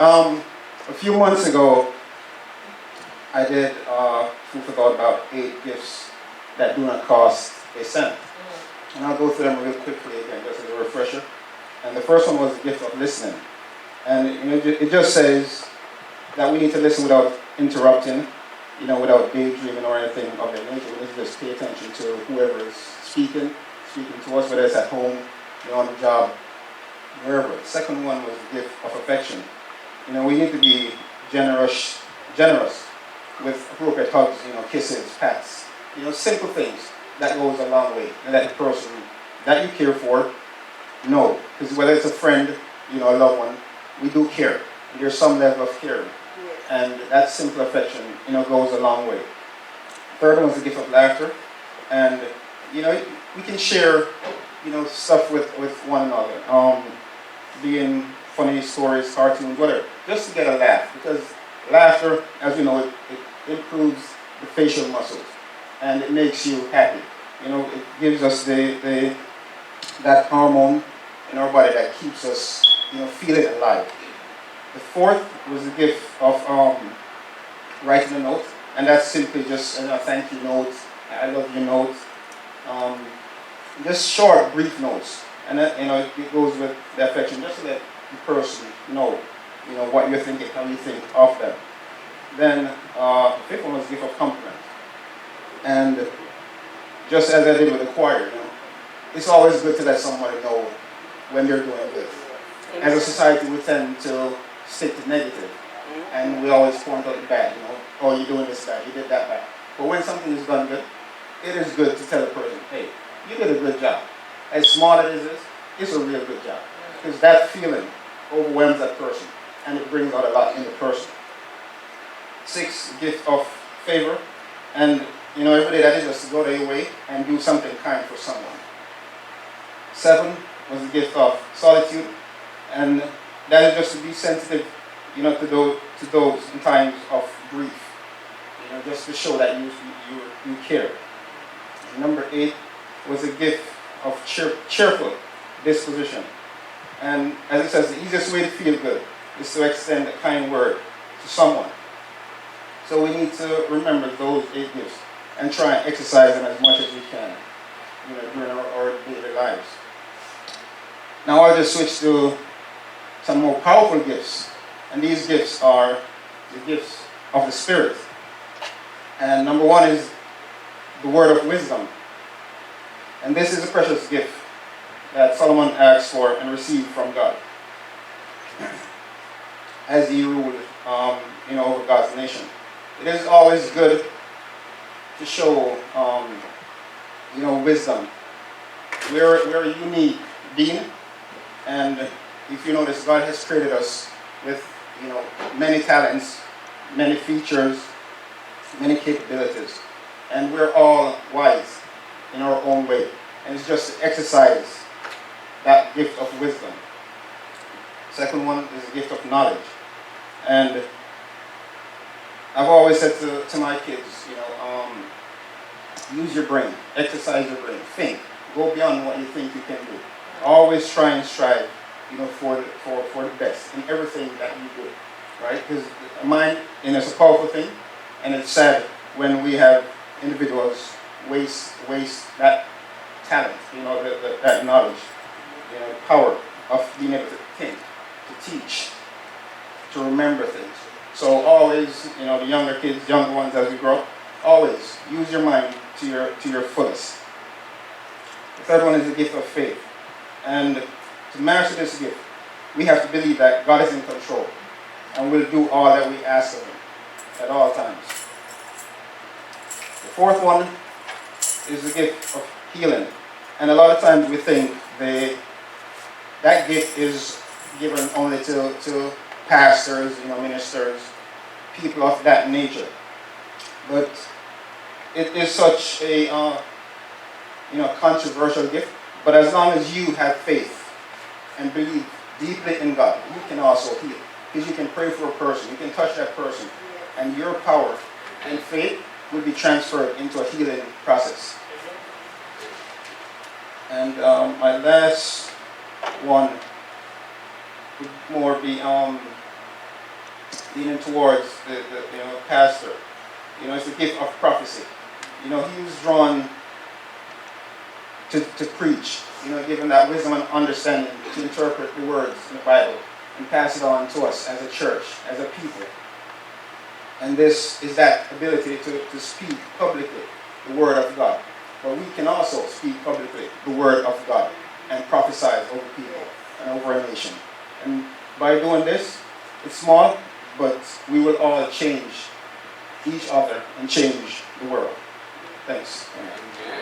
A few months ago, I did food for thought about 8 gifts that do not cost a cent. And I'll go through them real quickly again, just as a refresher. And the first one was the gift of listening. And it just says that we need to listen without interrupting, without daydreaming or anything of that nature. We need to just pay attention to whoever is speaking to us, whether it's at home, on the job, wherever. The second one was the gift of affection. We need to be generous with appropriate hugs, kisses, pats, simple things that goes a long way. And that the person that you care for, know. Because whether it's a friend, a loved one, we do care. There's some level of caring. And that simple affection, goes a long way. Third one was the gift of laughter. And, we can share, stuff with one another. Being funny stories, cartoons, whatever. Just to get a laugh. Because laughter, as we know, it improves the facial muscles. And it makes you happy. It gives us that hormone in our body that keeps us, feeling alive. The fourth was the gift of writing a note, and that's simply just a thank you note, I love you note, just short, brief notes, and that, it goes with the affection, just to let the person know, what you're thinking, how you think of them. Then the fifth one was the gift of compliment, and just as I did with the choir, it's always good to let somebody know when they're doing good. As a society, we tend to stick to negative, and we always point out the bad, oh, you're doing this bad, you did that bad. But when something is done good, it is good to tell a person, hey, you did a good job. As small as it is, it's a real good job. Because that feeling overwhelms that person, and it brings out a lot in the person. 6, gift of favor, and every day that is just to go their way and do something kind for someone. 7 was the gift of solitude, and that is just to be sensitive, to those in times of grief, just to show that you care. And number 8 was a gift of cheerful disposition, and as it says, the easiest way to feel good is to extend a kind word to someone. So we need to remember those 8 gifts and try and exercise them as much as we can, during our daily lives. Now I'll just switch to some more powerful gifts. And these gifts are the gifts of the Spirit. And number 1 is the word of wisdom. And this is a precious gift that Solomon asked for and received from God as he ruled over God's nation. It is always good to show wisdom. We're a unique being. And if you notice, God has created us with, many talents, many features, many capabilities. And we're all wise in our own way. And it's just to exercise that gift of wisdom. Second one is the gift of knowledge. And I've always said to my kids, use your brain, exercise your brain, think, go beyond what you think you can do. Always try and strive, for the best in everything that you do, right? Because mind, it's a powerful thing, and it's sad when we have individuals waste that talent, that knowledge, the power of being able to think, to teach, to remember things. So always, the younger ones as we grow up, always use your mind to your fullest. The third one is the gift of faith. And to master this gift, we have to believe that God is in control and will do all that we ask of Him at all times. The fourth one is the gift of healing. And a lot of times we think that gift is given only to pastors, ministers, people of that nature. But it is such a controversial gift. But as long as you have faith and believe deeply in God, you can also heal. Because you can pray for a person, you can touch that person, and your power and faith will be transferred into a healing process. And my last one would more be leaning towards the pastor. It's the gift of prophecy. He was drawn to preach, given that wisdom and understanding to interpret the words in the Bible and pass it on to us as a church, as a people. And this is that ability to speak publicly the word of God. But we can also speak publicly the word of God and prophesy over people and over a nation. And by doing this, it's small, but we will all change each other and change the world. Thanks. Amen.